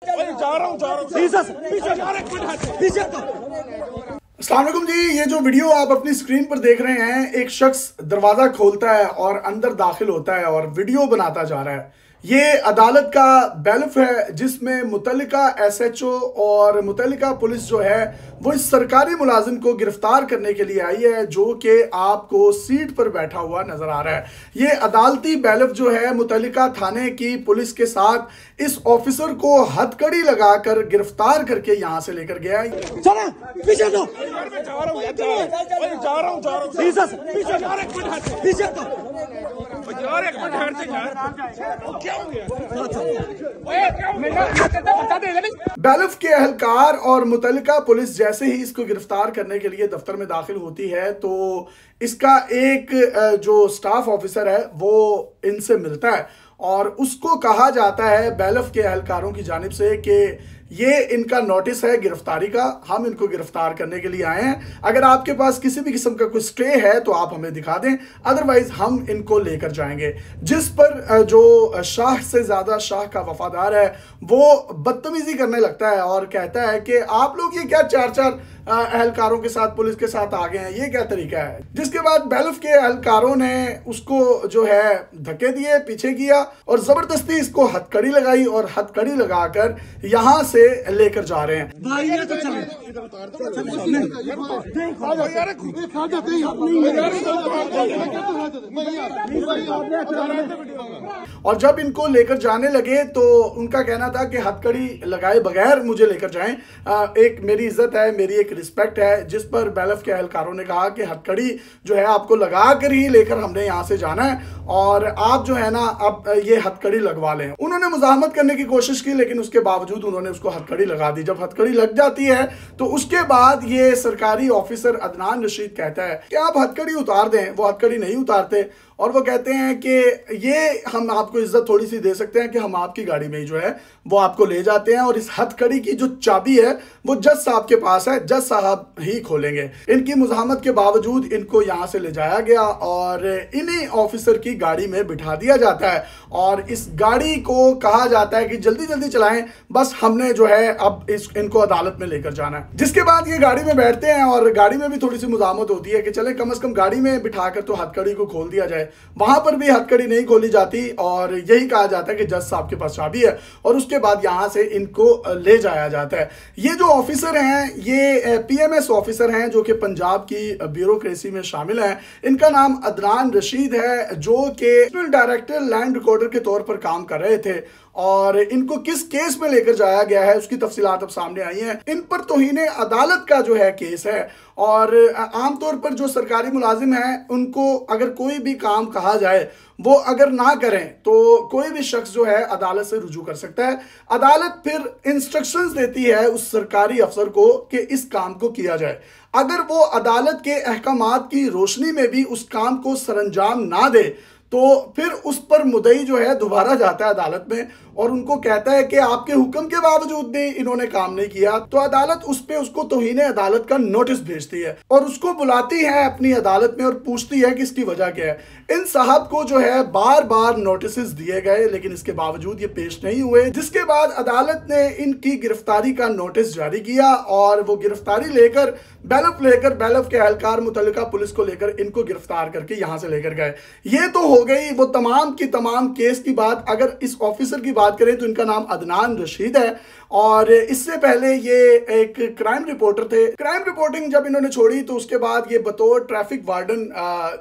अस्सलाम वालेकुम जी। ये जो वीडियो आप अपनी स्क्रीन पर देख रहे हैं, एक शख्स दरवाजा खोलता है और अंदर दाखिल होता है और वीडियो बनाता जा रहा है। ये अदालत का बैलफ है जिसमें मुतल्लिका एसएचओ और मुतल्लिका पुलिस जो है वो इस सरकारी मुलाजिम को गिरफ्तार करने के लिए आई है, जो कि आपको सीट पर बैठा हुआ नजर आ रहा है। ये अदालती बैलफ जो है मुतल्लिका थाने की पुलिस के साथ इस ऑफिसर को हथकड़ी लगाकर गिरफ्तार करके यहां से लेकर गया है। बैलफ के अहलकार और मुतल्लिका पुलिस जैसे ही इसको गिरफ्तार करने के लिए दफ्तर में दाखिल होती है तो इसका एक जो स्टाफ ऑफिसर है वो इनसे मिलता है और उसको कहा जाता है बैलफ के अहलकारों की जानिब से कि ये इनका नोटिस है गिरफ्तारी का, हम इनको गिरफ्तार करने के लिए आए हैं। अगर आपके पास किसी भी किस्म का कोई स्टे है तो आप हमें दिखा दें, अदरवाइज हम इनको लेकर जाएंगे। जिस पर जो शाह से ज्यादा शाह का वफादार है वो बदतमीजी करने लगता है और कहता है कि आप लोग ये क्या चार चार अहलकारों के साथ पुलिस के साथ आ गए हैं, ये क्या तरीका है। जिसके बाद बैलफ के अहलकारों ने उसको जो है धक्के दिए, पीछे किया और जबरदस्ती इसको हथकड़ी लगाई और हथकड़ी लगाकर यहां से लेकर जा रहे हैं। और जब इनको लेकर जाने लगे तो उनका कहना था कि हथकड़ी लगाए बगैर मुझे लेकर जाएं। एक मेरी इज्जत है, मेरी एक रिस्पेक्ट है, जिस पर बैलफ के अहलकारों ने कहा कि हथकड़ी जो है आपको लगा कर ही लेकर हमने यहां से जाना है और आप जो है ना अब ये हथकड़ी लगवा लें। उन्होंने मुजाहमत करने की कोशिश की लेकिन उसके बावजूद उन्होंने उसको हथकड़ी लगा दी। जब हथकड़ी लग जाती है तो उसके बाद ये सरकारी ऑफिसर अदनान रशीद कहता है कि आप हथकड़ी उतार दें। वो हथकड़ी नहीं उतारते और वो कहते हैं कि ये हम आपको इज्जत थोड़ी सी दे सकते हैं कि हम आपकी गाड़ी में ही जो है वो आपको ले जाते हैं और इस हथकड़ी की जो चाबी है वो जज साहब के पास है, जज साहब ही खोलेंगे। इनकी मुजाहमत के बावजूद इनको यहां से ले जाया गया और इन्हीं ऑफिसर की गाड़ी में बिठा दिया जाता है और इस गाड़ी को कहा जाता है कि जल्दी जल्दी चलाएं, बस हमने जो है अब इनको अदालत में लेकर जाना है। जिसके बाद ये गाड़ी में बैठते हैं और गाड़ी में भी थोड़ी सी मुजाहमत होती है कि चले कम से कम गाड़ी में बिठाकर तो हथकड़ी को खोल दिया जाए। वहां पर भी हथकड़ी नहीं खोली जाती और यही कहा जाता है कि जज साहब के पास चाबी है और उसके बाद यहां से इनको ले जाया जाता है। ये जो ऑफिसर हैं ये पीएमएस ऑफिसर हैं जो कि पंजाब की ब्यूरोक्रेसी में शामिल हैं। इनका नाम अदनान रशीद है जो कि डायरेक्टर लैंड रिकॉर्डर के तौर पर काम कर रहे थे और इनको किस केस में लेकर जाया गया है उसकी तफसीलात अब सामने आई हैं। इन पर तौहीने अदालत का जो है केस है और आमतौर पर जो सरकारी मुलाजिम हैं उनको अगर कोई भी काम कहा जाए वो अगर ना करें तो कोई भी शख्स जो है अदालत से रुजू कर सकता है। अदालत फिर इंस्ट्रक्शंस देती है उस सरकारी अफसर को कि इस काम को किया जाए। अगर वो अदालत के अहकामात की रोशनी में भी उस काम को सरंजाम ना दे तो फिर उस पर मुद्दई जो है दोबारा जाता है अदालत में और उनको कहता है कि आपके हुक्म के बावजूद भी इन्होंने काम नहीं किया, तो अदालत उस पे उसको तौहीन अदालत का नोटिस भेजती है और उसको बुलाती है अपनी अदालत में और पूछती है कि इसकी वजह क्या है। इन साहब को जो है बार बार नोटिस दिए गए लेकिन इसके बावजूद ये पेश नहीं हुए। जिसके बाद अदालत ने इनकी गिरफ्तारी का नोटिस जारी किया और वो गिरफ्तारी लेकर बैलफ के अहलकार मुतल्लिका पुलिस को लेकर इनको गिरफ्तार करके यहां से लेकर गए। ये तो हो गई वो तमाम की तमाम केस की बात। अगर इस ऑफिसर की बात करें तो इनका नाम अदनान रशीद है और इससे पहले ये एक क्राइम रिपोर्टर थे। क्राइम रिपोर्टिंग जब इन्होंने छोड़ी तो उसके बाद ये बतौर ट्रैफिक वार्डन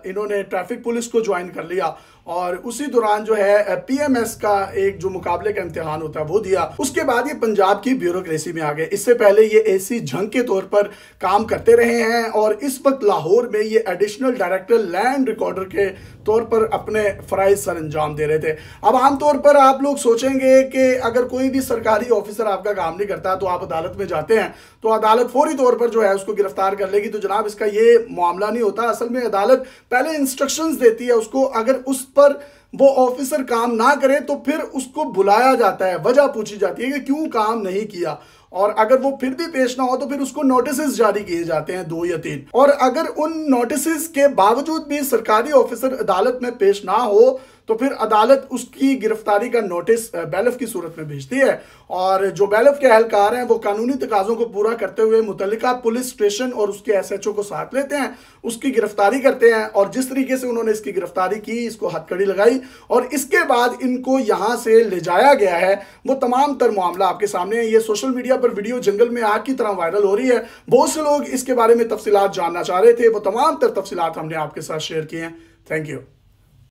इन्होंने ट्रैफिक पुलिस को ज्वाइन कर लिया और उसी दौरान जो है पीएमएस का एक जो मुकाबले का इम्तिहान होता है वो दिया। उसके बाद ये पंजाब की ब्यूरोक्रेसी में आ गए। इससे पहले ये एसी झंग के तौर पर काम करते रहे हैं और इस वक्त लाहौर में ये एडिशनल डायरेक्टर लैंड रिकॉर्डर के तौर पर अपने फराइज सर अंजाम दे रहे थे। अब आमतौर पर आप लोग सोचेंगे कि अगर कोई भी सरकारी ऑफिसर आपका काम नहीं करता तो आप अदालत में जाते हैं तो अदालत फौरी तौर पर जो है उसको गिरफ्तार कर लेगी। तो जनाब इसका ये मामला नहीं होता। असल में अदालत पहले इंस्ट्रक्शंस देती है उसको, अगर उस पर वो ऑफिसर काम ना करे तो फिर उसको बुलाया जाता है, वजह पूछी जाती है कि क्यों काम नहीं किया और अगर वो फिर भी पेश ना हो तो फिर उसको नोटिस जारी किए जाते हैं 2 या 3। और अगर उन नोटिस के बावजूद भी सरकारी ऑफिसर अदालत में पेश ना हो तो फिर अदालत उसकी गिरफ्तारी का नोटिस बैलफ की सूरत में भेजती है, और जो बैलफ के एहलकार हैं वो कानूनी तकाज़ों को पूरा करते हुए मुतल्लिका पुलिस स्टेशन और उसके SHO को साथ लेते हैं, उसकी गिरफ्तारी करते हैं। और जिस तरीके से उन्होंने इसकी गिरफ्तारी की, इसको हथकड़ी लगाई और इसके बाद इनको यहाँ से ले जाया गया है, वो तमाम तर मामला आपके सामने है। ये सोशल मीडिया पर वीडियो जंगल में आग की तरह वायरल हो रही है। बहुत से लोग इसके बारे में तफसीलात जानना चाह रहे थे, वो तमाम तर तफसीलात हमने आपके साथ शेयर किए हैं। Thank you.